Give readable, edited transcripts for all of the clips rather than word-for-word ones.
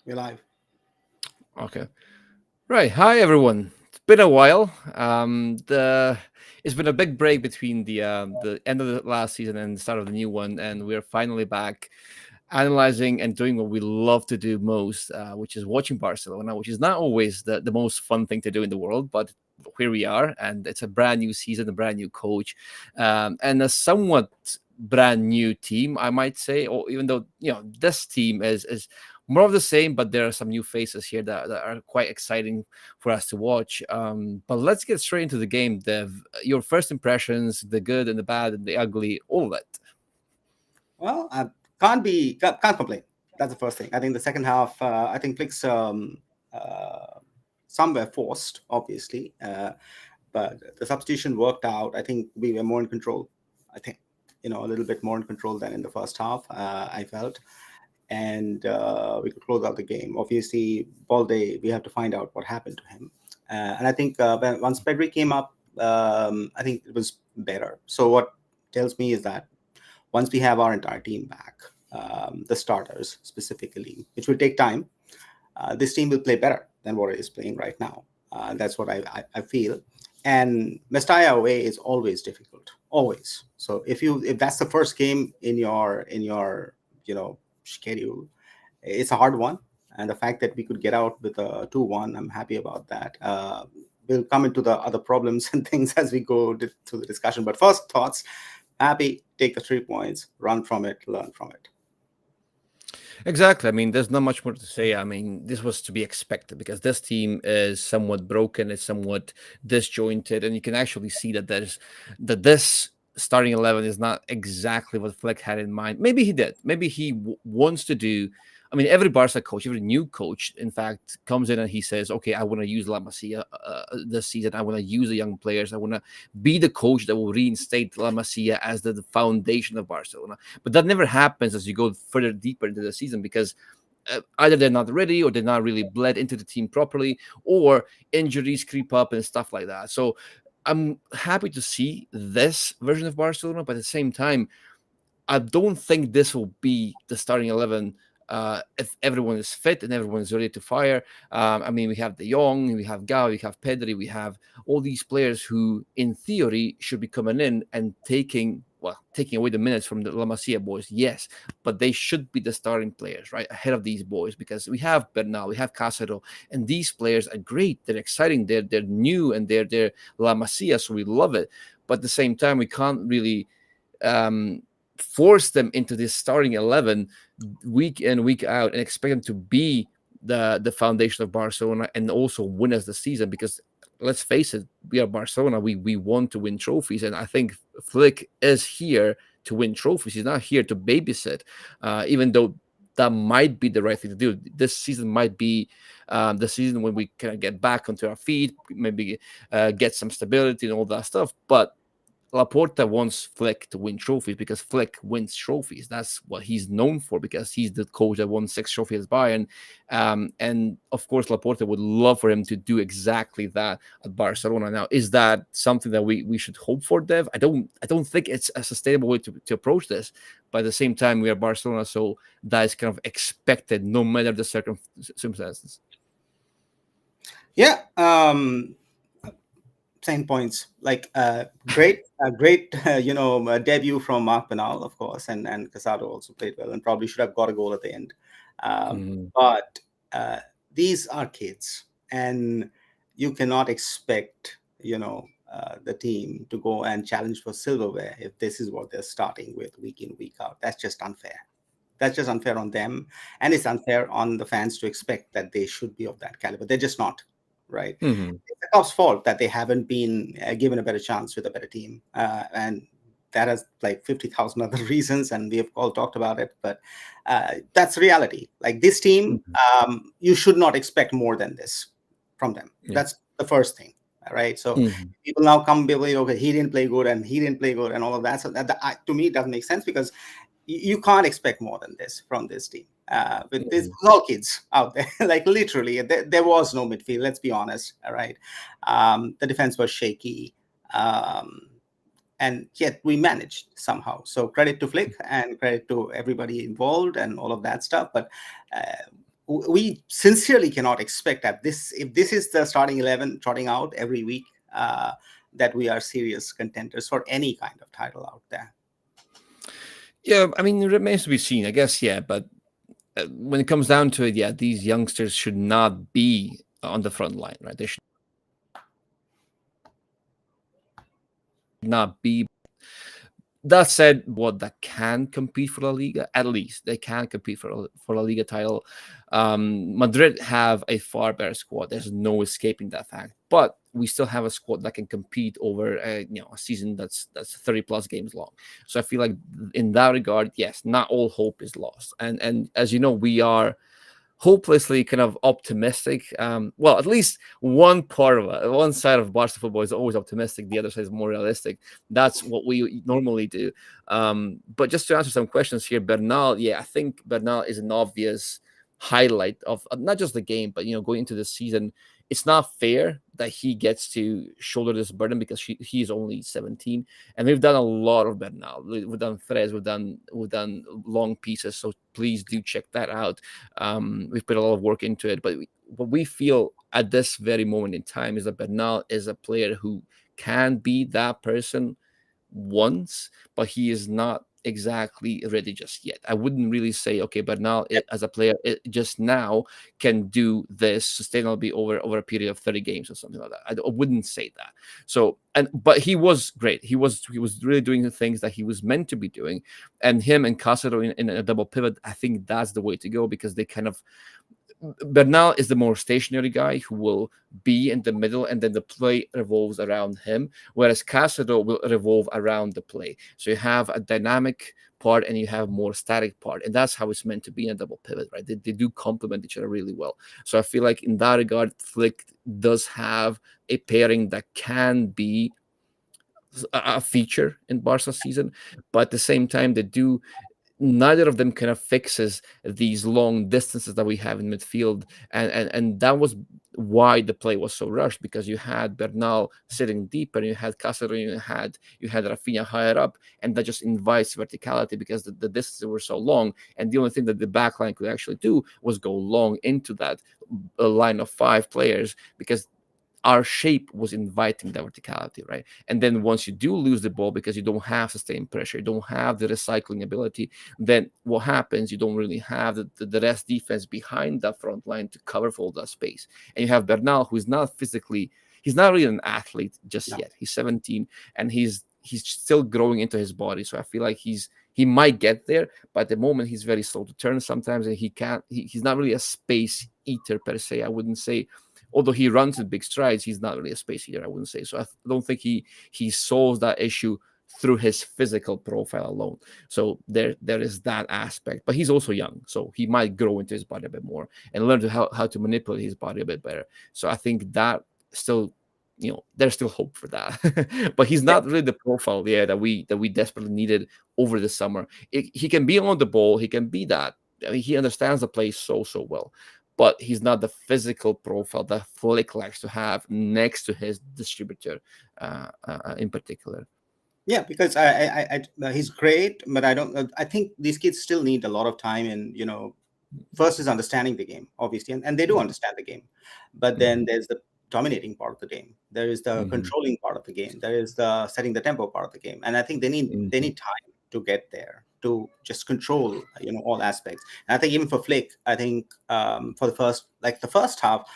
We're live. Okay. Right. Hi, everyone. It's been a while. The It's been a big break between the end of the last season and the start of the new one, and we're finally back, analyzing and doing what we love to do most, which is watching Barcelona, which is not always the most fun thing to do in the world, but here we are, and it's a brand new season, a brand new coach, and a somewhat brand new team, I might say. Or even though this team is more of the same, but there are some new faces here that are quite exciting for us to watch. But let's get straight into the game, Dev. Your first impressions, the good and the bad and the ugly, all of that. Well, I can't complain. That's the first thing. I think the second half, I think Flick's uh, somewhere forced, obviously, but the substitution worked out. I think we were more in control. I think a little bit more in control than in the first half. I felt, and we could close out the game. Obviously, Balde, we have to find out what happened to him. And I think once Pedri came up, I think it was better. So what tells me is that once we have our entire team back, the starters specifically, which will take time, this team will play better than what it is playing right now. That's what I feel. And Mestalla away is always difficult, always. So if that's the first game in your schedule, it's a hard one. And the fact that we could get out with a 2-1, I'm happy about that. We'll come into the other problems and things as we go through the discussion. But first thoughts, happy, take the 3 points, run from it, learn from it. Exactly. I mean, there's not much more to say. I mean, this was to be expected because this team is somewhat broken, it's somewhat disjointed, and you can actually see that this starting 11 is not exactly what Flick had in mind. Maybe he did. Maybe he wants to do. I mean, every Barca coach, every new coach, in fact, comes in and he says, "Okay, I want to use La Masia this season. I want to use the young players. I want to be the coach that will reinstate La Masia as the foundation of Barcelona." But that never happens as you go further deeper into the season because either they're not ready or they're not really bled into the team properly, or injuries creep up and stuff like that. So I'm happy to see this version of Barcelona, but at the same time, I don't think this will be the starting 11 if everyone is fit and everyone is ready to fire. I mean, we have De Jong, we have Gavi, we have Pedri, we have all these players who, in theory, should be coming in and taking away the minutes from the La Masia boys, yes, but they should be the starting players, right, ahead of these boys because we have Bernal, we have Casero, and these players are great. They're exciting. They're new and they're La Masia, so we love it. But at the same time, we can't really um, force them into this starting 11 week in week out and expect them to be the foundation of Barcelona and also win us the season because let's face it, we are Barcelona. We want to win trophies, and I think Flick is here to win trophies. He's not here to babysit, even though that might be the right thing to do. This season might be the season when we kind of get back onto our feet, maybe get some stability and all that stuff. But Laporta wants Flick to win trophies because Flick wins trophies. That's what he's known for because he's the coach that won 6 trophies at Bayern. And of course, Laporta would love for him to do exactly that at Barcelona. Now, is that something that we should hope for, Dev? I don't think it's a sustainable way to approach this. But at the same time, we are Barcelona, so that is kind of expected no matter the circumstances. Yeah, same points. Like great, debut from Mark Bernal, of course, and Casado also played well and probably should have got a goal at the end. Mhm. But these are kids, and you cannot expect the team to go and challenge for silverware if this is what they're starting with week in week out. That's just unfair. That's just unfair on them, and it's unfair on the fans to expect that they should be of that caliber. They're just not, right? Mhm. It's the Cubs' fault that they haven't been given a better chance with a better team, and that has like 50,000 other reasons, and we have all talked about it. But that's reality. Like this team, Mhm. you should not expect more than this from them. Yeah. That's the first thing, right? So Mhm. people now come be like, okay, he didn't play good, and he didn't play good, and all of that. So to me, it doesn't make sense because you can't expect more than this from this team. With this Mhm. all kids out there, like literally, there was no midfield. Let's be honest. All right, the defense was shaky, um, and yet we managed somehow. So credit to Flick and credit to everybody involved and all of that stuff. But uh, we sincerely cannot expect that this if this is the starting 11 trotting out every week, that we are serious contenders for any kind of title out there. Yeah, I mean, it remains to be seen, I guess. Yeah, but when it comes down to it, yeah, these youngsters should not be on the front line, right? They should not be. That said, what that can compete for La Liga, at least they can compete for La Liga title. Madrid have a far better squad. There's no escaping that fact. But we still have a squad that can compete over a season that's 30 plus games long. So I feel like in that regard, yes, not all hope is lost. And as you know, we are hopelessly kind of optimistic. Well, at least one part of it, one side of Barca football is always optimistic. The other side is more realistic. That's what we normally do. But just to answer some questions here, Bernal, yeah, I think Bernal is an obvious highlight of not just the game, but going into the season. It's not fair that he gets to shoulder this burden because he's only 17, and we've done a lot of Bernal. We've done threads, we've done long pieces. So please do check that out. We've put a lot of work into it, but what we feel at this very moment in time is that Bernal is a player who can be that person once, but he is not exactly ready just yet. I wouldn't really say, okay, Bernal as a player just now can do this sustainably over a period of 30 games or something like that. I wouldn't say that. So, but he was great. He was really doing the things that he was meant to be doing, and him and Casero in a double pivot. I think that's the way to go because they kind of Bernal is the more stationary guy who will be in the middle and then the play revolves around him, whereas Casado will revolve around the play. So you have a dynamic part and you have more static part. And that's how it's meant to be in a double pivot, right? They do complement each other really well. So I feel like in that regard, Flick does have a pairing that can be a feature in Barca season, but at the same time, they do neither of them kind of fixes these long distances that we have in midfield, and that was why the play was so rushed because you had Bernal sitting deeper, you had Casero, you had Rafinha higher up, and that just invites verticality because the distances were so long, and the only thing that the back line could actually do was go long into that line of five players because our shape was inviting that verticality, right? And then once you do lose the ball because you don't have sustained pressure, you don't have the recycling ability, then what happens? You don't really have the rest defense behind that front line to cover for all that space. And you have Bernal, who is not physically, he's not really an athlete just yet. He's 17 and he's still growing into his body. So I feel like he might get there, but at the moment he's very slow to turn sometimes, and he's not really a space eater per se. I wouldn't say, although he runs with big strides, he's not really a space eater, I wouldn't say. So I don't think he solves that issue through his physical profile alone. So there is that aspect. But he's also young, so he might grow into his body a bit more and learn how to manipulate his body a bit better. So I think that still, there's still hope for that. But he's not really the profile, that we desperately needed over the summer. He can be on the ball, he can be that. I mean, he understands the play so well, but he's not the physical profile that Flick likes to have next to his distributor, in particular. Yeah, because he's great, but I don't. I think these kids still need a lot of time, and first is understanding the game, obviously, and they do understand the game, but then there's the dominating part of the game. There is the Mm-hmm. controlling part of the game. There is the setting the tempo part of the game, and I think they need time to get there to just control all aspects. And I think even for Flick, I think for the first half,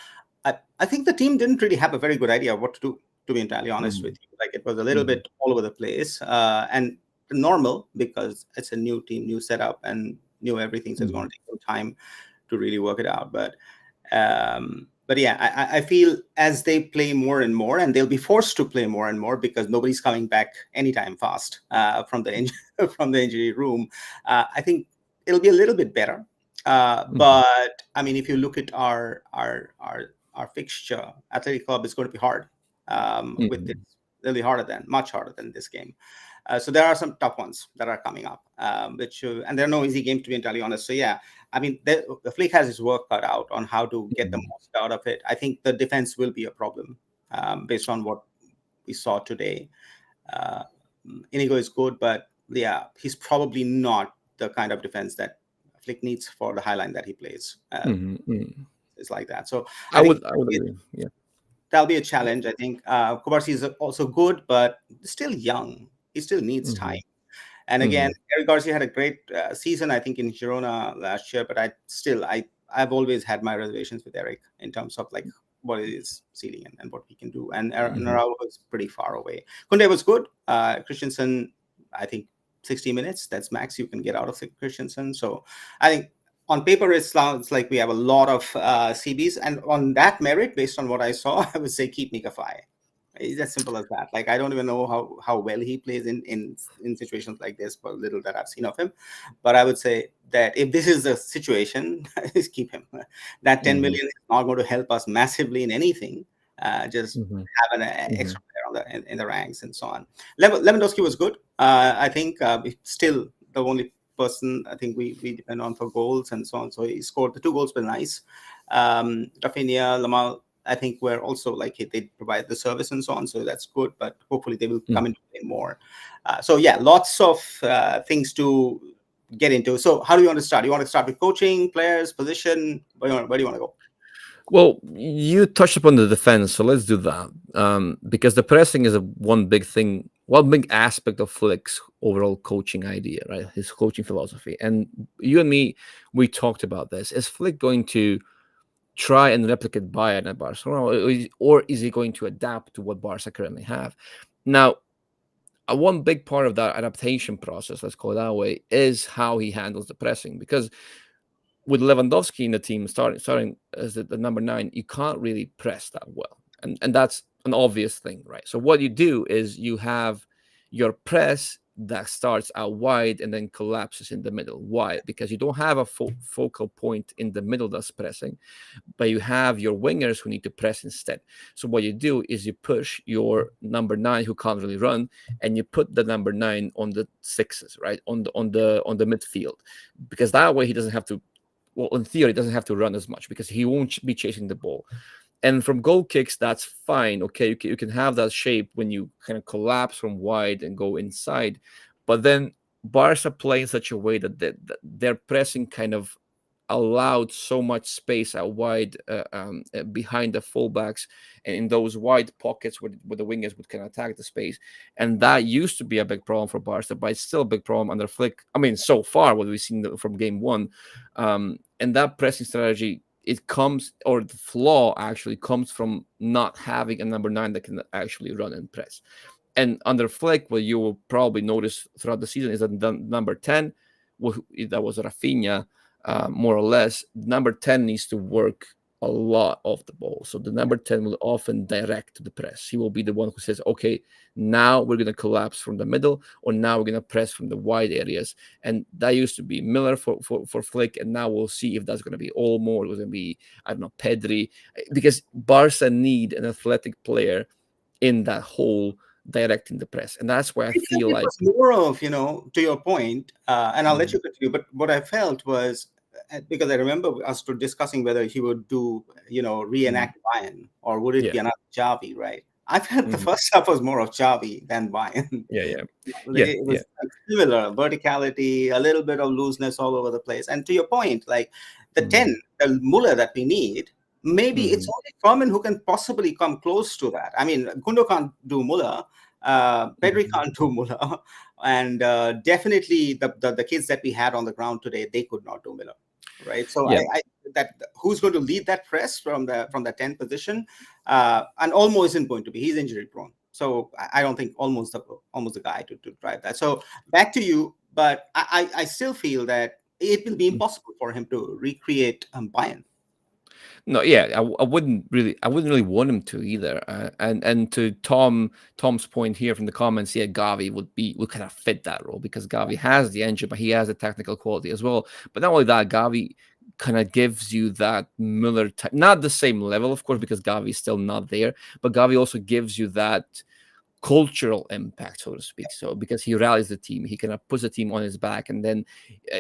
I think the team didn't really have a very good idea of what to do. To be entirely honest with you, like it was a little bit all over the place, and normal because it's a new team, new setup, and new everything. So it's going to take some time to really work it out. But yeah, I feel as they play more and more, and they'll be forced to play more and more because nobody's coming back anytime fast from the from the injury room. I think it'll be a little bit better. But I mean, if you look at our fixture, Athletic Club is going to be hard with this, really much harder than this game. So there are some tough ones that are coming up, and there are no easy games, to be entirely honest. So yeah, I mean, the Flick has his work cut out on how to get the most out of it. I think the defense will be a problem based on what we saw today. Inigo is good, but yeah, he's probably not the kind of defense that Flick needs for the high line that he plays. Mm. It's like that. So I I think would agree. Yeah. that'll be a challenge. I think Kovarsi is also good, but still young. He still needs Hmm. time. And again, Hmm. Eric Garcia had a great season, I think, in Girona last year. But I've always had my reservations with Eric in terms of like what is ceiling and what he can do. And Hmm. Araujo was pretty far away. Kunde was good. Christensen, I think 60 minutes. That's max you can get out of Christensen. So I think on paper it sounds like we have a lot of CBs, and on that merit, based on what I saw, I would say keep Mika Fai. It's as simple as that. Like I don't even know how well he plays in situations like this, but little that I've seen of him. But I would say that if this is the situation, just keep him. That 10 Hmm. million is not going to help us massively in anything. Just Hmm. have an Hmm. extra player in the ranks and so on. Lewandowski was good. I think still the only person I think we depend on for goals and so on. So he scored the 2 goals were nice. Rafinha, Lamal, I think we're also like they provide the service and so on, so that's good. But hopefully they will come into play more. So yeah, lots of things to get into. So how do you want to start? You want to start with coaching, players, position? Where do you want to go? Well, you touched upon the defense, so let's do that. Because the pressing is a one big thing, one big aspect of Flick's overall coaching idea, right? His coaching philosophy. And you and me, we talked about this. Is Flick going to try and replicate Bayern at Barcelona, or is he going to adapt to what Barca currently have? Now, one big part of that adaptation process, let's call it that way, is how he handles the pressing. Because with Lewandowski in the team, starting as the number 9, you can't really press that well, and that's an obvious thing, right? So what you do is you have your press that starts out wide and then collapses in the middle. Why? Because you don't have a focal point in the middle that's pressing, but you have your wingers who need to press instead. So what you do is you push your number 9 who can't really run, and you put the number 9 on the sixes, right, on the midfield, because that way he doesn't have to. Well, in theory, he doesn't have to run as much because he won't be chasing the ball. And from goal kicks, that's fine. Okay, you can have that shape when you kind of collapse from wide and go inside. But then Barca play in such a way that their pressing kind of allowed so much space out wide behind the fullbacks and in those wide pockets where the wingers would kind of attack the space. And that used to be a big problem for Barca, but it's still a big problem under Flick. I mean, so far, what we've seen from game one. And that pressing strategy, it comes, or the flaw actually comes from not having a number 9 that can actually run and press. And under Flick, what you will probably notice throughout the season is that the number 10, that was Rafinha, more or less, number 10 needs to work a lot off the ball. So the number 10 will often direct the press. He will be the one who says, okay, now we're going to collapse from the middle, or now we're going to press from the wide areas. And that used to be Miller for Flick. And now we'll see if that's going to be Olmo, or it's going to be, I don't know, Pedri. Because Barca need an athletic player in that hole directing the press. And that's where I I felt feel it like. was more of, to your point, and I'll let Mhm. you continue, but what I felt was, because I remember us discussing whether he would do, Mhm. reenact Bayern or would it Yeah. be another Xavi, right? I felt the Mhm. first half was more of Xavi than Bayern. Yeah. Yeah. Yeah. It Yeah. was like similar verticality, a little bit of looseness all over the place. And to your point, like the Mhm. 10, the Muller that we need, maybe it's Mhm. only Furman who can possibly come close to that. I mean, Gundo can't do Muller, Pedri Mhm. can't do Muller, and definitely the kids that we had on the ground today, they could not do Miller. Right, so Yeah. I that who's going to lead that press from the 10 position, and Olmo isn't going to be. He's injury prone, so I don't think almost the guy to drive that. So back to you, but I still feel that it will be impossible for him to recreate Bayern. No, yeah, I wouldn't really want him to either. And to Tom's point here from the comments, yeah, Gavi would kind of fit that role because Gavi has the engine, but he has the technical quality as well. But not only that, Gavi kind of gives you that Miller type, not the same level, of course, because Gavi is still not there, but Gavi also gives you that cultural impact, so to speak. So because he rallies the team, he kind of puts the team on his back, and then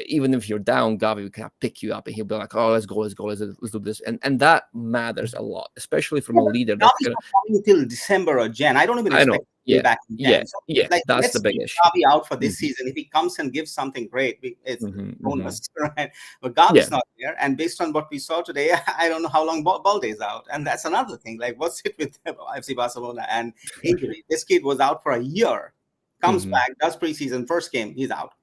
even if you're down, Gavi will kind of pick you up, and he'll be like, "Oh, let's go, let's do this," and that matters a lot, especially from Yeah, a but leader now that's he's gonna. not coming till December or Jan. I don't even I know, expect way yeah, back in yeah, Jan. So yeah. like, That's the let's big keep issue. Gavi out for this Hmm. season. If he comes and gives something great, it's Hmm. Hmm. bonus, right? But Gavi's Yeah. not there, and based on what we saw today, I don't know how long Baldé's out, and that's another thing. Like, what's it with FC Barcelona and injury? This kid was out for a year, comes Hmm. back, does preseason, first game, he's out.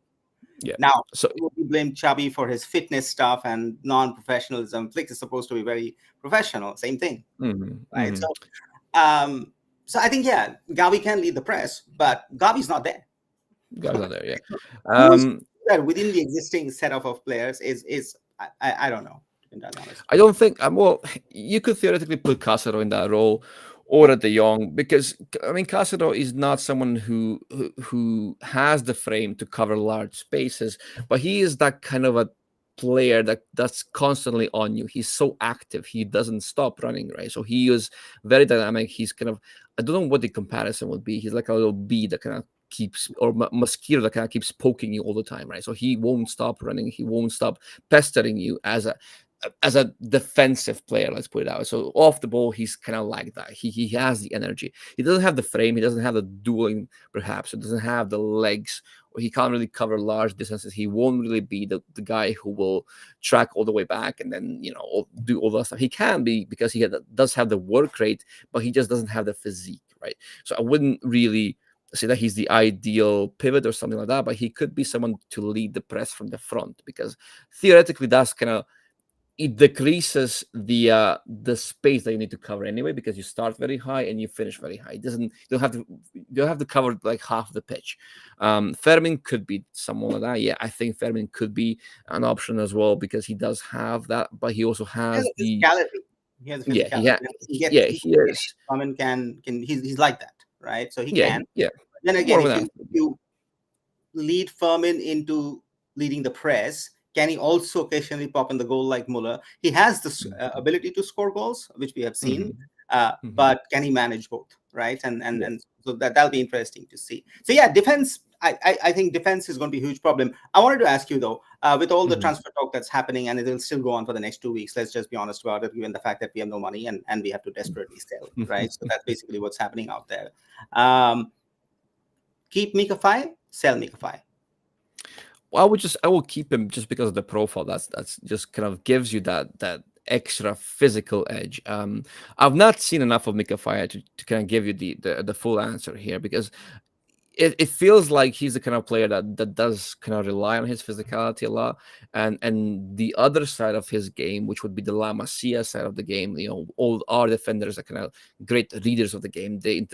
Yeah. Now, So. we blame Chubby for his fitness stuff and non-professionalism. Flick is supposed to be very professional, same thing, Hmm. right? Hmm. Um, so I think, yeah, Gavi can lead the press, but Gavi's not there. Guys out there, yeah. Who's Um, there within the existing setup of players is I don't know, to be entirely honest. I don't think. Well, you could theoretically put Casero in that role, or at De Jong, because I mean Casero is not someone who has the frame to cover large spaces, but he is that kind of a player that's constantly on you. He's so active. He doesn't stop running, right? So he is very dynamic. He's kind of, I don't know what the comparison would be. He's like a little bee that kind of keeps, or mosquito that kind of keeps poking you all the time, right? So he won't stop running. He won't stop pestering you as a defensive player, let's put it out. So off the ball, he's kind of like that. He has the energy. He doesn't have the frame. He doesn't have the dueling, perhaps. He doesn't have the legs, or he can't really cover large distances. He won't really be the guy who will track all the way back and then do all that stuff. He can be because does have the work rate, but he just doesn't have the physique, right? So I wouldn't really say that he's the ideal pivot or something like that, but he could be someone to lead the press from the front because theoretically that's kind of, it decreases the space that you need to cover anyway because you start very high and you finish very high. It doesn't you don't have to cover like half the pitch. Fermin could be someone like that. Yeah, I think Fermin could be an option as well because he does have that, but he also He has has a the, physicality. He has a yeah, physicality. yeah, he is. Common can he's like that, right? So he Yeah, can. yeah, Then more again, of an if athlete. you lead Furman into leading the press, can he also occasionally pop in the goal like Muller? He has this ability to score goals, which we have seen, Mhm, mhm, but can he manage both? Right, and yeah. and so that'll be interesting to see. So yeah, defense. I think defense is going to be a huge problem. I wanted to ask you though, with all the Mhm, transfer talk that's happening, and it will still go on for the next 2 weeks. Let's just be honest about it, given the fact that we have no money and we have to desperately sell. Right, so that's basically what's happening out there. Um, Keep Mika 5, sell Mika 5. I will keep him just because of the profile. That's just kind of gives you that extra physical edge. I've not seen enough of Mika Fire to kind of give you the full answer here because it feels like he's the kind of player that does kind of rely on his physicality a lot, and the other side of his game, which would be the La Masia side of the game, all our defenders are kind of great readers of the game. They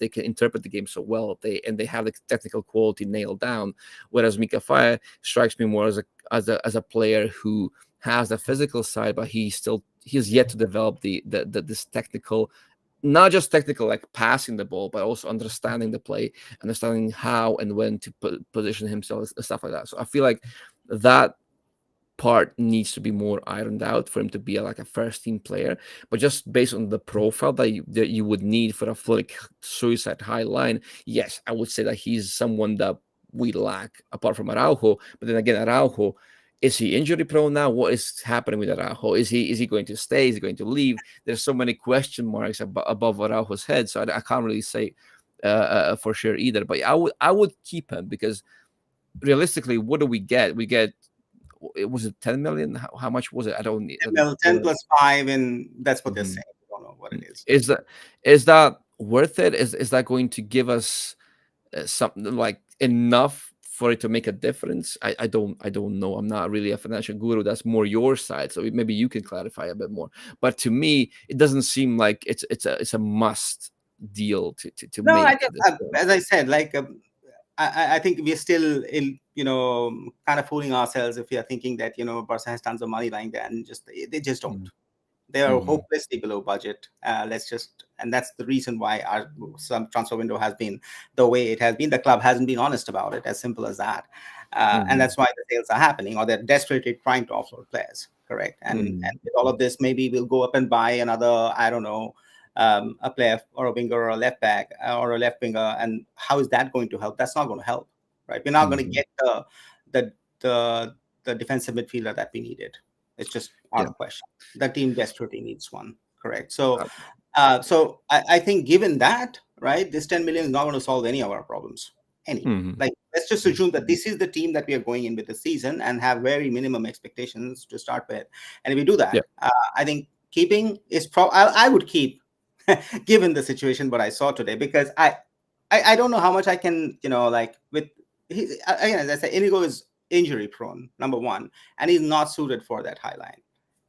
can interpret the game so well. They have the technical quality nailed down. Whereas Mika Fire strikes me more as a player who has the physical side, but he's yet to develop this technical, not just technical like passing the ball, but also understanding the play, understanding how and when to position himself and stuff like that. So I feel like that part needs to be more ironed out for him to be like a first team player. But just based on the profile that you would need for a full like, suicide high line, yes, I would say that he's someone that we lack apart from Araujo. But then again, Araujo, is he injury prone now? What is happening with Araujo? Is he going to stay? Is he going to leave? There's so many question marks above Araujo's head, so I can't really say for sure either. But I would keep him because realistically, what do we get? We get, it was it 10 million? How much was it? I don't need. 10 mil, 10 plus 5, and that's what they're Mhm. saying. I don't know what it is. Is that worth it? Is that going to give us something like enough for it to make a difference? I don't know. I'm not really a financial guru. That's more your side, so maybe you can clarify a bit more. But to me, it doesn't seem like it's a must deal to No, make at this point. as I said, like I think we're still in, kind of fooling ourselves if we are thinking that Barca has tons of money lying there, and they just don't. Mhm. They are Mhm. hopelessly below budget. And that's the reason why our some transfer window has been the way it has been. The club hasn't been honest about it, as simple as that. And Mhm. that's why the sales are happening, or they're desperately trying to offload players. Correct. And Mhm. with all of this, maybe we'll go up and buy another, I don't know, a player or a winger or a left back or a left winger. And how is that going to help? That's not going to help, right? We're not going to Mhm. get the the the defensive midfielder that we needed. It's just out Yeah. of question. The team desperately needs one. Correct. So, Uh, I think given that, right? This 10 million is not going to solve any of our problems. Any. Hmm. Like, let's just assume that this is the team that we are going in with the season and have very minimum expectations to start with. And if we do Yeah. that, I think keeping is I would keep, given the situation what I saw today, because I don't know how much I can, like with again, as I said, Inigo is injury prone, number one, and he's not suited for that high line.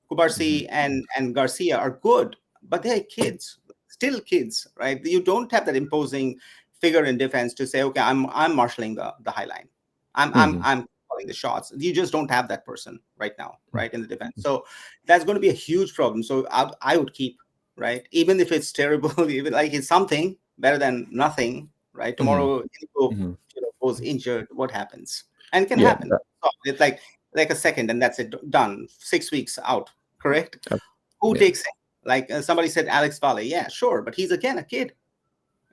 Hmm. Kubarsi and Garcia are good, but they're kids, still kids, right? You don't have that imposing figure in defense to say, okay, I'm marshaling the high line. Hmm. I'm calling the shots. You just don't have that person right now, right, in the defense. So that's going to be a huge problem. So I would keep, right, even if it's terrible, even like it's something better than nothing, right? Hmm. Tomorrow, Inigo, Hmm. goes injured. What happens? And it can Yeah. happen. So it's like a second, and that's it. Done. 6 weeks out. Correct. Uh, Who yeah. takes him? Like somebody said, Alex Valle. Yeah, sure, but he's again a kid.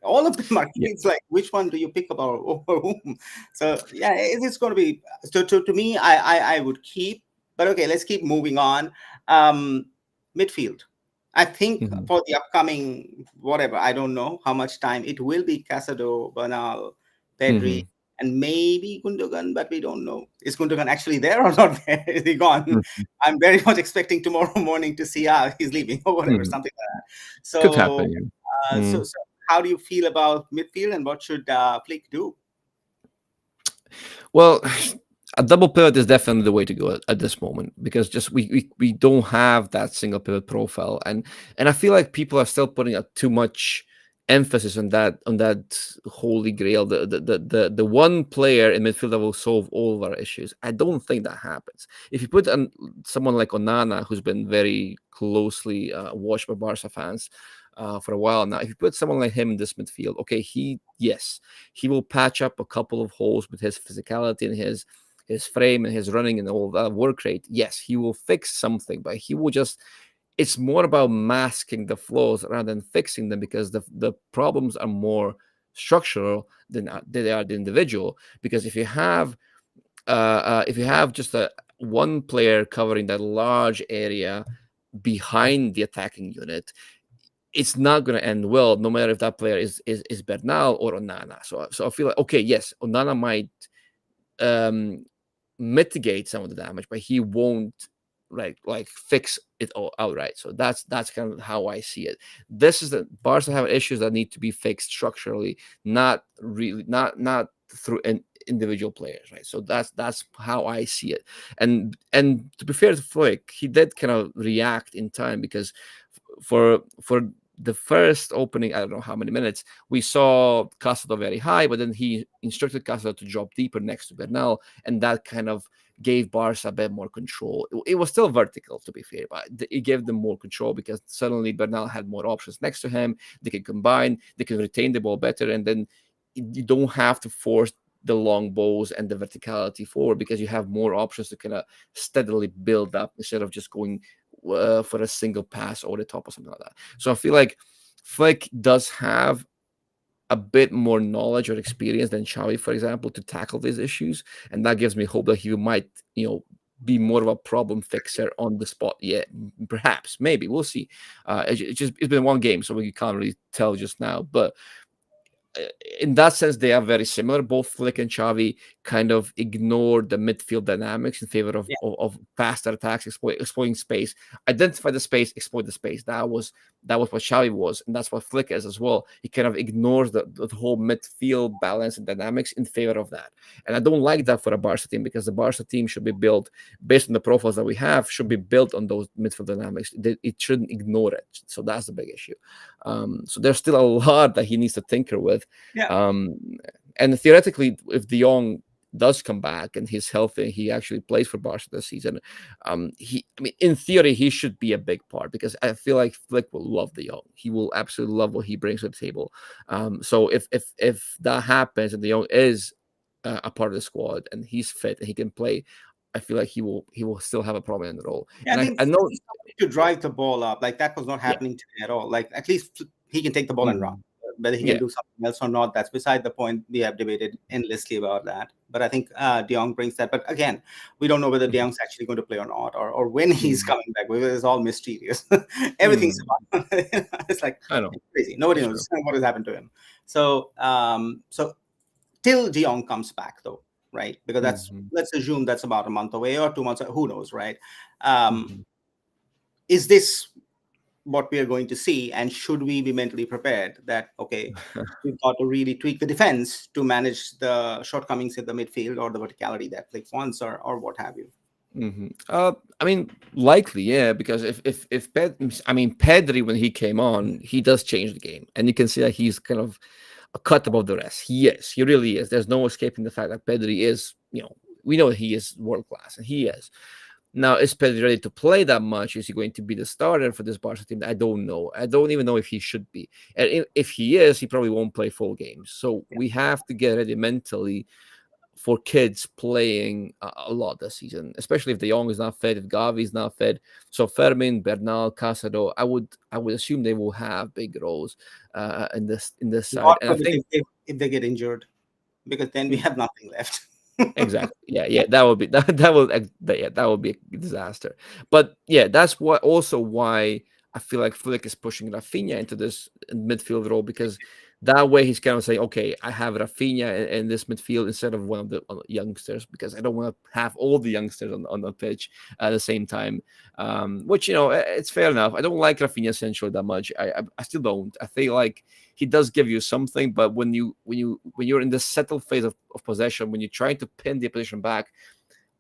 All of them are Yeah. kids. Like, which one do you pick up over whom? So yeah, it's going to be. So to me, I would keep. But okay, let's keep moving on. Um, Midfield. I think Hmm. for the upcoming whatever, I don't know how much time it will be. Casado, Bernal, Pedri, Hmm. and maybe Gundogan, but we don't know. Is Gundogan actually there or not there? Is he gone? Hmm. I'm very much expecting tomorrow morning to see he's leaving or whatever, Hmm. something like that. Could So, happen. Yeah. so how do you feel about midfield, and what should Flick do? Well, a double pivot is definitely the way to go at this moment because just we don't have that single pivot profile, and I feel like people are still putting too much emphasis on that holy grail, the one player in midfield that will solve all of our issues. I don't think that happens. If you put someone like Onana, who's been very closely watched by Barca fans. For a while now, if you put someone like him in this midfield, okay, yes, he will patch up a couple of holes with his physicality and his frame and his running and all that work rate. Yes, he will fix something, but he will just it's more about masking the flaws rather than fixing them because the problems are more structural than they are the individual. Because if you have just a one player covering that large area behind the attacking unit, it's not going to end well, no matter if that player is Bernal or Onana. So I feel like okay, yes, Onana might um, mitigate some of the damage, but he won't like fix it all outright. So that's kind of how I see it. This is the Barca have issues that need to be fixed structurally, not really, not through individual players, right? So that's how I see it. And to be fair to Flick, he did kind of react in time because for the first opening, I don't know how many minutes, we saw Casado very high, but then he instructed Casado to drop deeper next to Bernal, and that kind of gave Barca a bit more control. It was still vertical, to be fair, but it gave them more control because suddenly Bernal had more options next to him. They could combine, they could retain the ball better, and then you don't have to force the long balls and the verticality forward because you have more options to kind of steadily build up instead of just going for a single pass over the top or something like that. So I feel like Flick does have a bit more knowledge or experience than Xavi, for example, to tackle these issues, and that gives me hope that he might, be more of a problem fixer on the spot. Yeah, perhaps, maybe we'll see. It's been one game, so we can't really tell just now, but in that sense, they are very similar. Both Flick and Xavi kind of ignore the midfield dynamics in favor of Yeah, of faster attacks, exploiting space, identify the space, exploit the space. That was what Xavi was, and that's what Flick is as well. He kind of ignores the whole midfield balance and dynamics in favor of that. And I don't like that for a Barca team because the Barca team should be built based on the profiles that we have, should be built on those midfield dynamics. It shouldn't ignore it. So that's the big issue. So there's still a lot that he needs to tinker with. yeah, Um, and theoretically, if De Jong does come back and he's healthy, he actually plays for Barca this season. I mean, in theory, he should be a big part because I feel like Flick will love De Jong. He will absolutely love what he brings to the table. So if that happens and De Jong is a part of the squad and he's fit and he can play, I feel like he will still have a prominent role. yeah. I And think I Flick know, is somebody to drive the ball up. Like that was not yeah, happening today at all. Like at least he can take the ball and run. mhm, Whether he can yeah. do something else or not, that's beside the point. We have debated endlessly about that. But I think De Jong brings that. But again, we don't know whether De Mhm. Jong's actually going to play or not, or when he's Mhm. coming back. It's all mysterious. Everything's Mhm. it's like I know. crazy. Nobody That's true. knows what has happened to him. So till De Jong comes back, though, right? Because that's Mhm. let's assume that's about a month away or 2 months. Who knows, right? Um, Mhm. is this what we are going to see, and should we be mentally prepared that okay, we've got to really tweak the defense to manage the shortcomings in the midfield or the verticality that Flick wants, or what have you? I mean, likely, yeah, because I mean, Pedri when he came on, he does change the game, and you can see that he's kind of a cut above the rest. He really is. There's no escaping the fact that Pedri is, we know he is world class, and he is. Now, is Pedri ready to play that much? Is he going to be the starter for this Barca team? I don't know. I don't even know if he should be. And if he is, he probably won't play full games. So we have to get ready mentally for kids playing a lot this season, especially if De Jong is not fit, if Gavi is not fit. So Fermin, Bernal, Casado, I would assume they will have big roles in this God side. And I forbid think if they get injured, because then we mm, have nothing left. exactly, yeah, that would be that would be a disaster. But yeah, that's what also why I feel like Flick is pushing Rafinha into this midfield role because that way he's kind of saying, okay, I have Rafinha in this midfield instead of one of the youngsters because I don't want to have all the youngsters on the pitch at the same time. Which it's fair enough. I don't like Rafinha essentially that much. I still don't. I feel like he does give you something, but when you're in the settled phase of possession, when you're trying to pin the opposition back,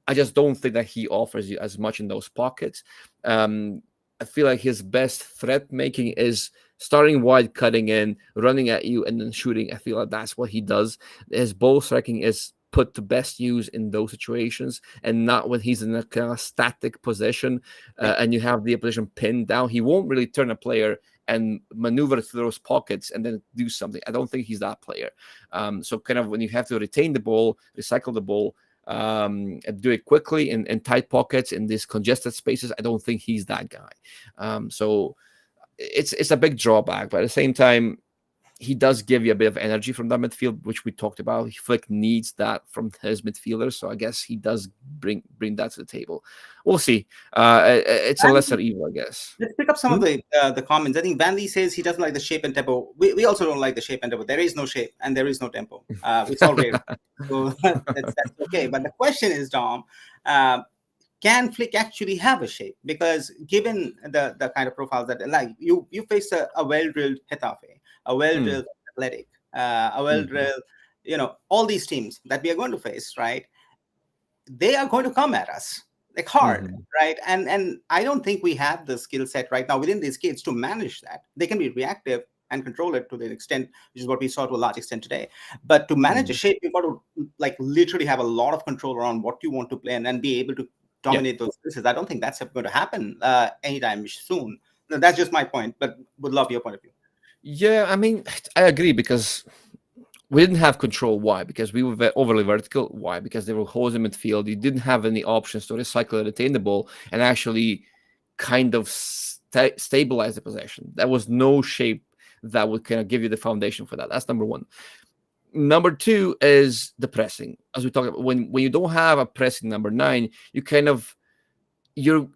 I just don't think that he offers you as much in those pockets. Um, I feel like his best threat making is starting wide, cutting in, running at you, and then shooting. I feel like that's what he does. His ball striking is put to best use in those situations and not when he's in a kind of static position Yeah. and you have the opposition pinned down. He won't really turn a player and maneuver through those pockets and then do something. I don't think he's that player. So kind of when you have to retain the ball, recycle the ball, and do it quickly in tight pockets in these congested spaces. I don't think he's that guy. So it's a big drawback, but at the same time, he does give you a bit of energy from that midfield, which we talked about. Flick needs that from his midfielders, so I guess he does bring that to the table. We'll see. It's a lesser evil, I guess. Let's pick up some of Hmm? the comments. I think Vanley says he doesn't like the shape and tempo. We also don't like the shape and tempo. There is no shape and there is no tempo. It's all rare. So that's okay. But the question is, Dom, uh, can Flick actually have a shape? Because given the kind of profiles that like you face a well drilled Hetafe, a well Mm, drilled Athletic, a well mhm, drilled, all these teams that we are going to face, right? They are going to come at us like hard, mhm. right? And I don't think we have the skill set right now within these kids to manage that. They can be reactive and control it to the extent, which is what we saw to a large extent today. But to manage a Mhm. shape, you've got to like literally have a lot of control around what you want to play and be able to Yeah, dominate those spaces. I don't think that's going to happen anytime soon. That's just my point, but would love your point of view. yeah. I mean, I agree because we didn't have control. Why? Because we were overly vertical. Why? Because they were holes in midfield. You didn't have any options to recycle and retain the ball and actually kind of stabilize the possession. There was no shape that would kind of give you the foundation for that. That's number one. Number two is the pressing. As we talked about, when you don't have a pressing number nine, you kind of you're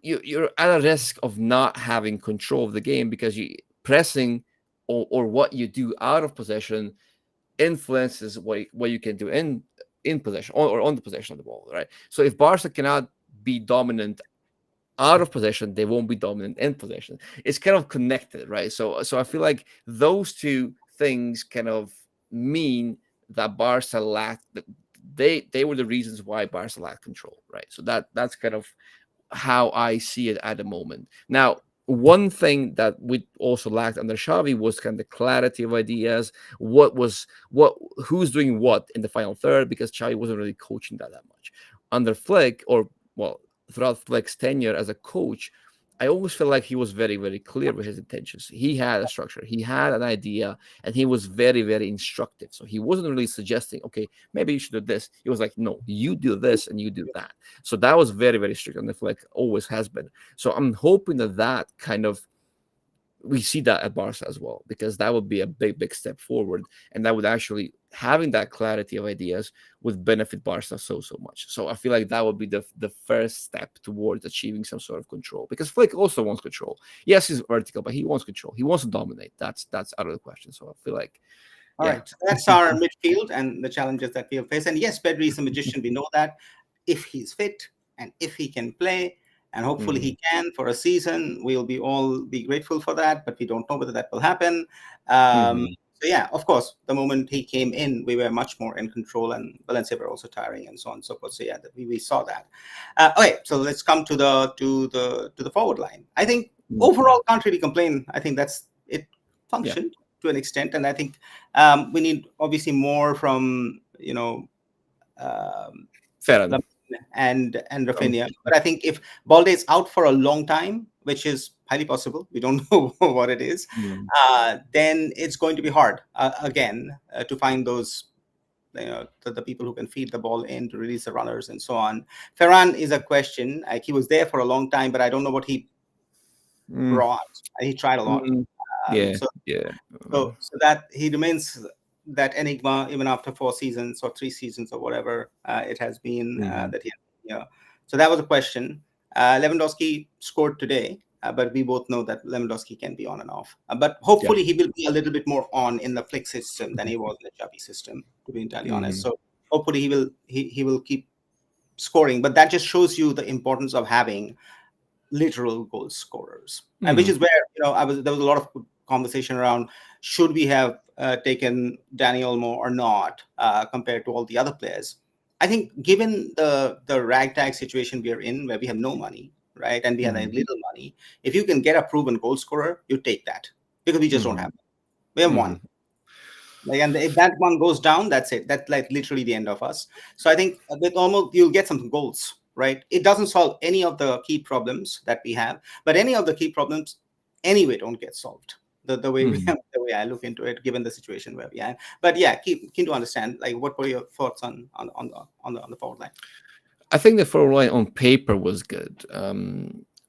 at a risk of not having control of the game because you pressing or what you do out of possession influences what you can do in possession or on the possession of the ball, right? So if Barca cannot be dominant out of possession, they won't be dominant in possession. It's kind of connected, right? So I feel like those two things kind of mean that Barca lacked they were the reasons why Barca lacked control, right? So that's kind of how I see it at the moment. Now, one thing that we also lacked under Xavi was kind of the clarity of ideas. Who's doing what in the final third because Xavi wasn't really coaching that much. Under Flick, or well, throughout Flick's tenure as a coach, I always felt like he was very, very clear with his intentions. He had a structure, he had an idea, and he was very, very instructive. So he wasn't really suggesting, okay, maybe you should do this. He was like, no, you do this and you do that. So that was very, very strict, and I feel like always has been. So I'm hoping that kind of we see that at Barca as well, because that would be a big step forward, and that would actually having that clarity of ideas would benefit Barca so much. So I feel like that would be the first step towards achieving some sort of control, because Flick also wants control. Yes, he's vertical, but he wants control. He wants to dominate. That's out of the question. So I feel like, All yeah. right, so that's our midfield and the challenges that we'll face. And yes, Pedri is a magician. We know that if he's fit and if he can play, and hopefully Mhm. he can for a season, we'll be all be grateful for that. But we don't know whether that will happen. Mhm. So yeah, of course, the moment he came in, we were much more in control, and Valencia were also tiring, and so on and so forth. So yeah, we saw that. Okay, so let's come to the forward line. I think Mhm. overall can't really complain. I think that's it Yeah. functioned to an extent, and I think we need obviously more from um, Ferran. Lamine and Um, Rafinha. But I think if Balde is out for a long time, which is highly possible, we don't know what it is, mhm. then it's going to be hard again to find those. The people who can feed the ball in to release the runners and so on. Ferran is a question. Like he was there for a long time, but I don't know what he Mm, brought. He tried a lot. mm, Um, yeah, so yeah. so that he remains that enigma even after 4 seasons or 3 seasons or whatever it has been Mhm. that he. Yeah. So that was a question. Lewandowski scored today, but we both know that Lewandowski can be on and off. But Yeah. hopefully he will be a little bit more on in the Flick system than he was in the Xavi system, to be entirely honest. Mhm. So hopefully he will keep scoring. But that just shows you the importance of having literal goal scorers, and which Mhm. is where there was a lot of conversation around should we have taken Danny Olmo or not compared to all the other players. I think given the ragtag situation we are in, where we have no money, right, and we have a Mhm. little money, if you can get a proven goal scorer, you take that because we just don't Mhm. have. We have one. Mhm. Like, and if that one goes down, that's it. That's like literally the end of us. So I think with almost you'll get some goals, right? It doesn't solve any of the key problems that we have, but any of the key problems anyway don't get solved. The way we Mhm. the way I look into it, given the situation where we are. But yeah, keen to understand. Like, what were your thoughts on the forward line? I think the forward line on paper was good,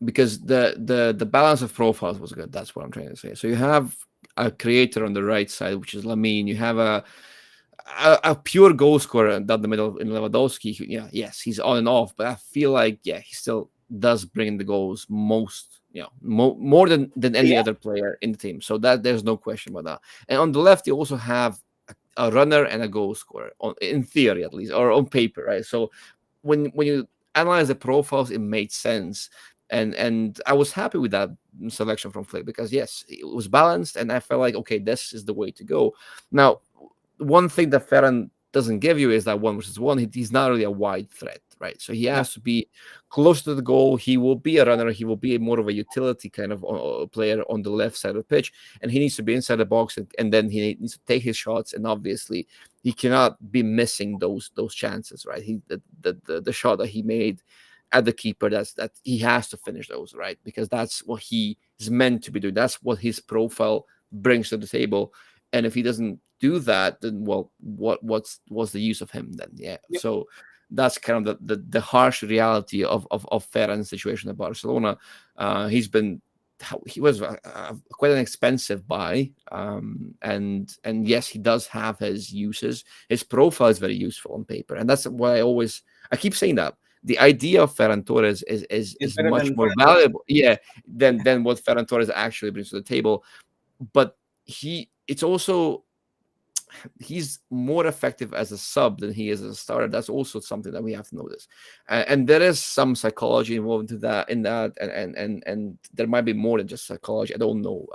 because the balance of profiles was good. That's what I'm trying to say. So you have a creator on the right side, which is Lamine. You have a pure goal scorer down the middle in Lewandowski. Yeah, yes, he's on and off, but I feel like, yeah, he still does bring the goals most, more than any Yeah, other player in the team. So that there's no question about that. And on the left, you also have a runner and a goal scorer, in theory at least, or on paper, right? So when you analyze the profiles, it made sense. And I was happy with that selection from Flick, because yes, it was balanced, and I felt like, okay, this is the way to go. Now, one thing that Ferran doesn't give you is that 1 versus 1. He's not really a wide threat, right? So he no, has to be close to the goal. He will be a runner. He will be more of a utility kind of player on the left side of the pitch, and he needs to be inside the box, and then he needs to take his shots. And obviously, he cannot be missing those chances, right? The shot that he made at the keeper, that he has to finish those, right? Because that's what he is meant to be doing. That's what his profile brings to the table. And if he doesn't do that, then, well, what's the use of him then? Yeah. yeah, So that's kind of the harsh reality of Ferran's situation at Barcelona. He was quite an expensive buy, and yes, he does have his uses. His profile is very useful on paper, and that's why I keep saying that the idea of Ferran Torres is is it's is better much than more Ferran Torres. valuable, yeah, than what Ferran Torres actually brings to the table. But it's also he's more effective as a sub than he is as a starter. That's also something that we have to notice, and there is some psychology involved into that. And there might be more than just psychology. I don't know,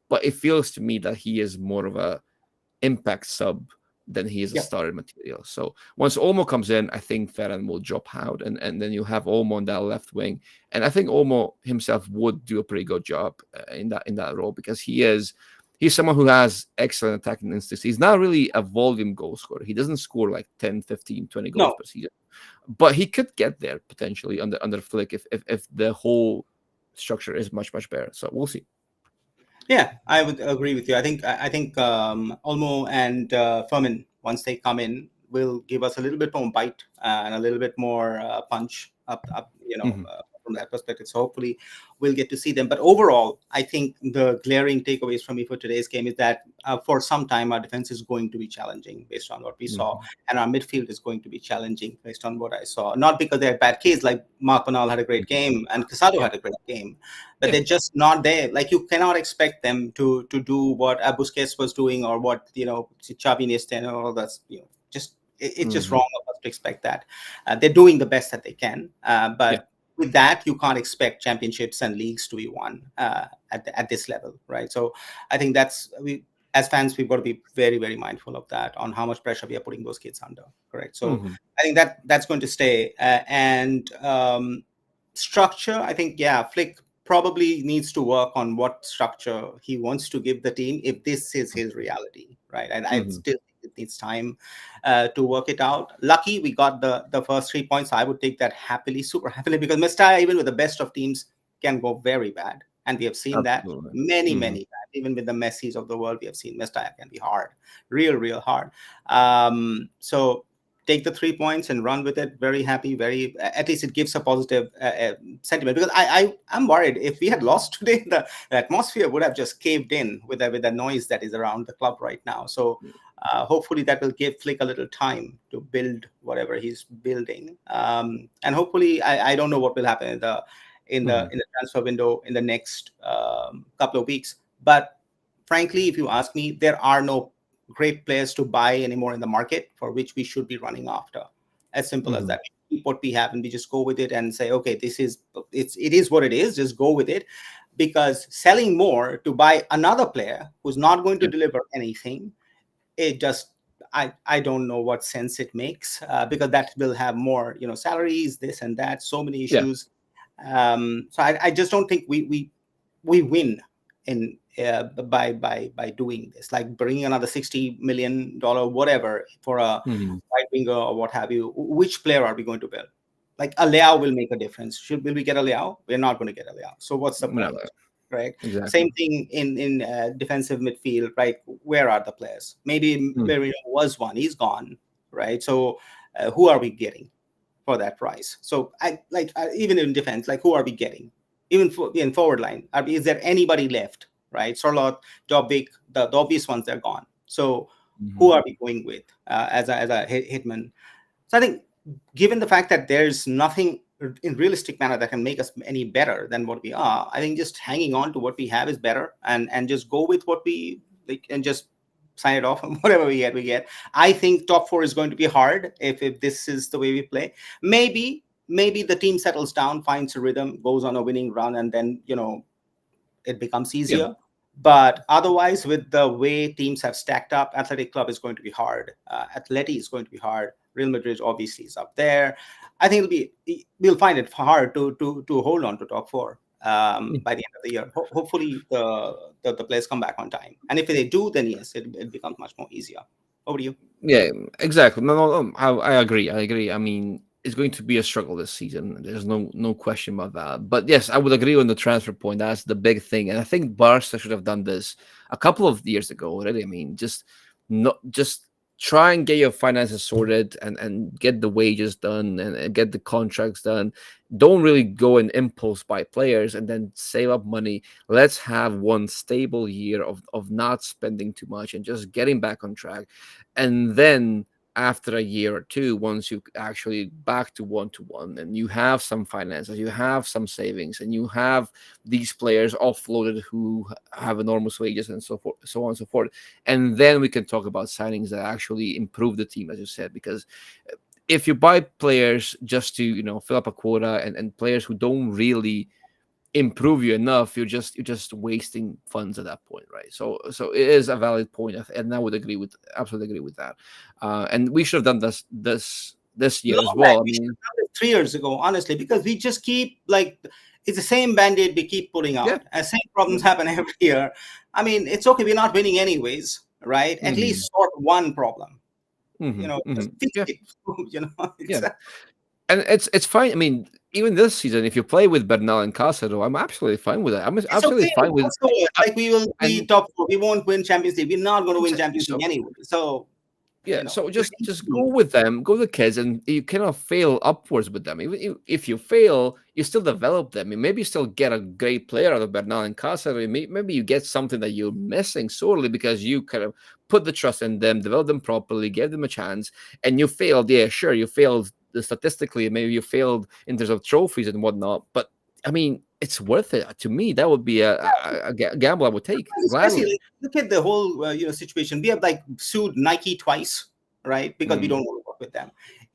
but it feels to me that he is more of a impact sub than he is a Yeah, starter material. So once Olmo comes in, I think Ferran will drop out, and then you have Olmo on that left wing, and I think Olmo himself would do a pretty good job in that role, because he's someone who has excellent attacking instincts. He's not really a volume goal scorer. He doesn't score like 10, 15, 20 goals no, per season, but he could get there potentially under Flick if the whole structure is much better. So we'll see. yeah, I would agree with you. I think Olmo and Furman, once they come in, will give us a little bit more bite and a little bit more punch up Mhm. from from that perspective. So hopefully we'll get to see them. But overall, I think the glaring takeaways from me for today's game is that for some time our defense is going to be challenging based on what we saw, Mhm. and our midfield is going to be challenging based on what I saw. Not because they're bad kids, like Mark Panal had a great Mhm. game and Casado Yeah. had a great game, but Yeah. they're just not there. Like you cannot expect them to do what Busquets was doing or what Xavi Iniesta and all that's just it's just Mhm. wrong of us to expect that. They're doing the best that they can, Yeah. but with that you can't expect championships and leagues to be won at this level, right? So I think that's we as fans we've got to be very very mindful of that on how much pressure we are putting those kids under. Correct. So Mhm. I think that's going to stay and structure. I think Flick probably needs to work on what structure he wants to give the team if this is his reality, right? And I Mhm. still think it needs time to work it out. Lucky we got the first 3 points. I would take that happily, super happily, because Mestalla, even with the best of teams, can go very bad, and we have seen that Absolutely. many Mhm. many times. Even with the Messis of the world, we have seen Mestalla can be hard, real hard. So take the 3 points and run with it. Very happy. Very at least it gives a positive sentiment, because I'm worried if we had lost today, the atmosphere would have just caved in with the noise that is around the club right now. So hopefully that will give Flick a little time to build whatever he's building, and hopefully I don't know what will happen in the Mhm. transfer window in the next couple of weeks, but frankly, if you ask me, there are no great players to buy anymore in the market for which we should be running after. As simple as Mhm. that. We keep what we have and we just go with it and say, okay, it is what it is. Just go with it, because selling more to buy another player who's not going to Yeah. deliver anything, it just I don't know what sense it makes, because that will have more salaries, this and that, so many Yeah. issues. So I just don't think we win in by doing this, like bringing another $60 million whatever for a Mhm. right winger or what have you. Which player are we going to build? Like a Leao will make a difference. Will we get a Leao? We're not going to get a Leao. So what's the Whatever. point? Right. Exactly. Same thing in defensive midfield, right? Where are the players? Maybe Mhm. Merino was one. He's gone, right? So who are we getting for that price? So even in defense, like who are we getting? Even in forward line, is there anybody left? Right, Sorloth, Jobbik, the obvious ones, they're gone. So who Mhm. are we going with as a hitman? So I think, given the fact that there's nothing in realistic manner that can make us any better than what we are, I think just hanging on to what we have is better, and just go with what we like, and just sign it off. And whatever we get. I think top four is going to be hard if this is the way we play. Maybe the team settles down, finds a rhythm, goes on a winning run, and then it becomes Yeah. easier. But otherwise, with the way teams have stacked up, Athletic Club is going to be hard. Atleti is going to be hard. Real Madrid obviously is up there. I think we'll find it hard to hold on to top four by the end of the year. Hopefully, the players come back on time, and if they do, then yes, it becomes much more easier. Over to you. Yeah, exactly. No. I agree. I agree. I mean, it's going to be a struggle this season. There's no question about that. But yes, I would agree on the transfer point. That's the big thing, and I think Barca should have done this a couple of years ago already. I mean, just try and get your finances sorted and get the wages done and get the contracts done. Don't really go and impulse buy players and then save up money. Let's have one stable year of not spending too much and just getting back on track, and then after a year or two, once you actually back to one and you have some finances, you have some savings, and you have these players offloaded who have enormous wages and so on and so forth, and then we can talk about signings that actually improve the team, as you said. Because if you buy players just to fill up a quota, and players who don't really improve you enough, you're just wasting funds at that point, right? So it is a valid point, and I would absolutely agree with that. And we should have done this year as Long back, well. I we should mean, have done this 3 years ago, honestly, because we just keep like it's the same band-aid we keep pulling yeah. out, and same problems happen every year. I mean, it's okay, we're not winning anyways, right? At Mm-hmm, least sort one problem, mm-hmm, just mm-hmm. fix Yeah, it. yeah. It's And it's fine. I mean, even this season, if you play with Bernal and Casado, I'm absolutely fine with that. I'm it's absolutely okay. fine with. Also, I, like we will be and top four. We won't win Champions League. We're not going to win Champions League so anyway. So Yeah, you know. so just go with them, go with the kids, and you cannot fail upwards with them. Even if you fail, you still develop them. And maybe you still get a great player out of Bernal and Casa. Maybe you get something that you're missing sorely because you kind of put the trust in them, develop them properly, give them a chance, and you failed. Yeah, sure, you failed statistically. Maybe you failed in terms of trophies and whatnot. But I mean, it's worth it to me. That would be a gamble I would take Especially gladly. like, look at the whole situation. We have like sued Nike twice, right? Because we Mm, don't want to work with them.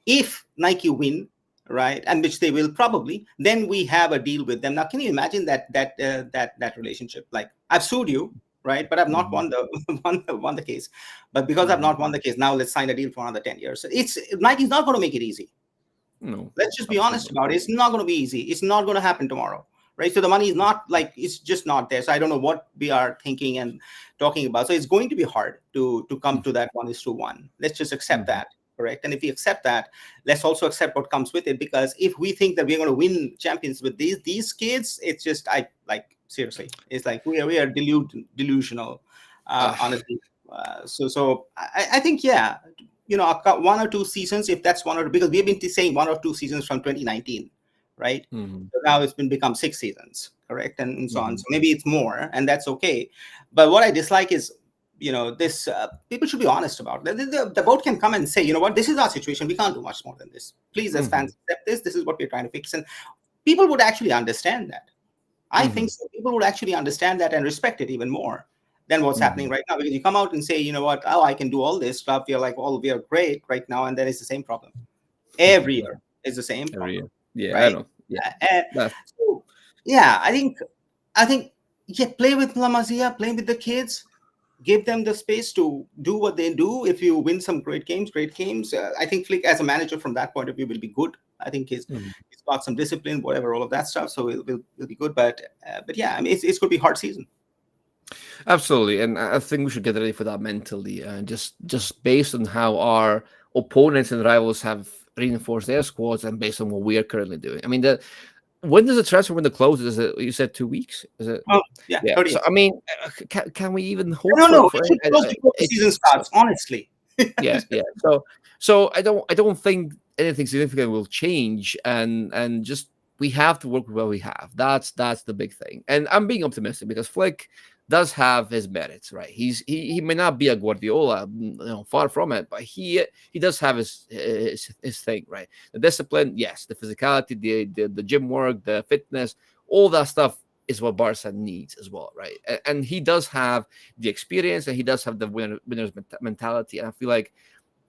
If Nike win, right, and which they will probably, then we have a deal with them. Now, can you imagine that relationship? Like, I've sued you, right, but I've not mhm, won the won the case. But because I've mhm. not won the case, now let's sign a deal for another 10 years. It's Nike's not going to make it easy. No, Let's just be honest absolutely. about it. It's not going to be easy. It's not going to happen tomorrow, right? So the money is not like it's just not there. So I don't know what we are thinking and talking about. So it's going to be hard to come to that 1:1. Let's just accept Mhm. that, correct? And if we accept that, let's also accept what comes with it. Because if we think that we're going to win champions with these kids, it's just I like seriously. It's like we are delusional, Uh, honestly. So I think yeah, 1 or 2 seasons, if that's one or two, because we've been saying 1 or 2 seasons from 2019, right? mhm, So now it's been become 6 seasons, correct, and so on. mhm, So maybe it's more, and that's okay. But what I dislike is, this people should be honest about it. The board can come and say, you know what, this is our situation. We can't do much more than this. Please, as mhm, fans, accept this. This is what we're trying to fix, and people would actually understand that. I mhm, think so. People would actually understand that and respect it even more than what's happening mhm, right now. Because you come out and say, you know what, oh, I can do all this stuff. You're like, oh, we are great right now, and then it's the same problem every mhm. year. It's the same Every problem, year. Yeah, I right? know. Yeah. Uh, That's so yeah, I think yeah, play with La Masia, play with the kids, give them the space to do what they do. If you win some great games. I think Flick, as a manager, from that point of view, will be good. I think mhm. he's got some discipline, whatever, all of that stuff. So it'll be good. But yeah, I mean, it's going to be a hard season. Absolutely, and I think we should get ready for that mentally. Just based on how our opponents and rivals have reinforced their squads, and based on what we are currently doing. I mean, when does the transfer window close? Is it you said 2 weeks? Is it? Oh yeah, Yeah. 30th. So I mean, can we even hope No, for no, for it any? should close before the season It's starts. Honestly. yeah, yeah. So I don't think anything significant will change, and just we have to work with what we have. That's the big thing. And I'm being optimistic because Flick does have his merits, right? He may not be a Guardiola, far from it, but he does have his thing, right? The discipline, yes, the physicality, the gym work, the fitness, all that stuff is what Barca needs as well, right? And he does have the experience and he does have the winner's mentality. And I feel like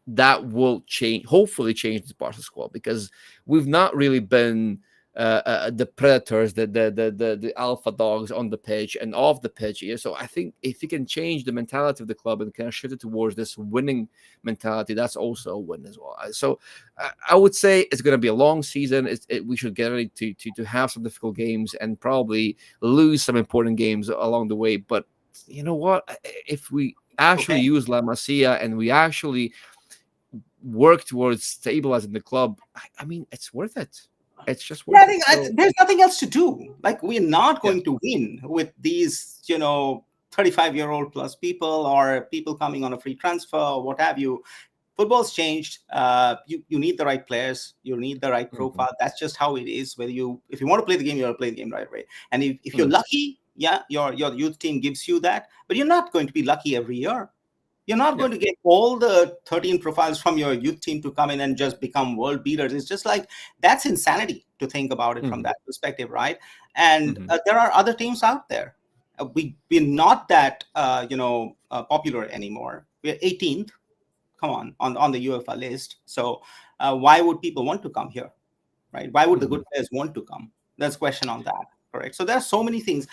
that will change, hopefully change the Barca squad because we've not really been the predators, the alpha dogs on the pitch and off the pitch here. So I think if you can change the mentality of the club and kind of shift it towards this winning mentality, that's also a win as well. So I would say it's going to be a long season. We should get ready to have some difficult games and probably lose some important games along the way. But you know what? If we actually Okay. use La Masia and we actually work towards stabilizing the club, I mean, it's worth it. It's just Yeah, I worth it. think So there's nothing else to do. Like, we're not yeah. going to win with these, 35-year-old plus people, or people coming on a free transfer or what have you. Football's changed. You need the right players. You need the right Mhm, profile. That's just how it is. If you want to play the game, you got to play the game right away. And if you're mhm, lucky, yeah, your youth team gives you that. But you're not going to be lucky every year. You're not yeah. going to get all the 13 profiles from your youth team to come in and just become world beaters. It's just like, that's insanity to think about it from Mhm, that perspective, right? And mhm, there are other teams out there. We're not that popular anymore. We're 18th. Come on the UEFA list. So why would people want to come here, right? Why would the mhm, good players want to come? There's a question on that, correct? So there are so many things.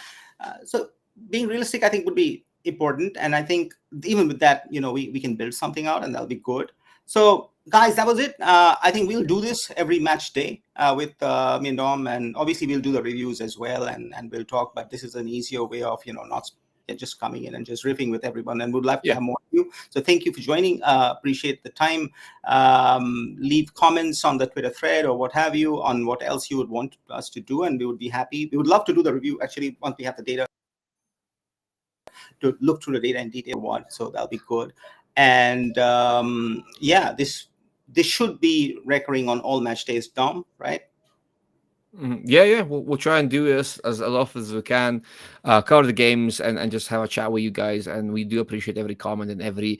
So being realistic, I think, would be important. And I think even with that, we can build something out, and that'll be good. So guys, that was it. I think we'll do this every match day with me and Dom, and obviously we'll do the reviews as well, and we'll talk. But this is an easier way of not just coming in and just riffing with everyone. And would love to yeah. have more of you. So thank you for joining. Appreciate the time. Leave comments on the Twitter thread or what have you on what else you would want us to do, and we would be happy. We would love to do the review actually once we have the data, to look through the data in detail. So that'll be good. And yeah, this should be recurring on all match days, Dom, right? Yeah, yeah. We'll try and do this as often as we can, cover the games and just have a chat with you guys. And we do appreciate every comment and every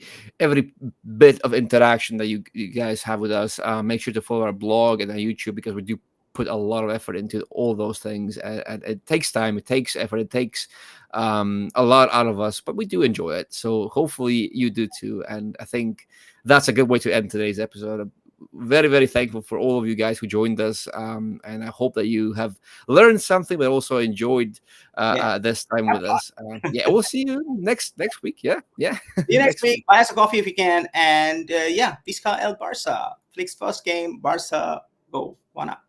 bit of interaction that you guys have with us. Make sure to follow our blog and our YouTube because we do put a lot of effort into all those things, and it takes time, it takes effort, it takes a lot out of us, but we do enjoy it. So hopefully you do too. And I think that's a good way to end today's episode. Very, very thankful for all of you guys who joined us, and I hope that you have learned something but also enjoyed Yeah. this time Have with fun. us. Yeah, we'll see you next week. Yeah, yeah. See you next Next week. week. Buy us a coffee if you can. And yeah, Visca El Barça. Flick's first game. Barca, go. 1-up.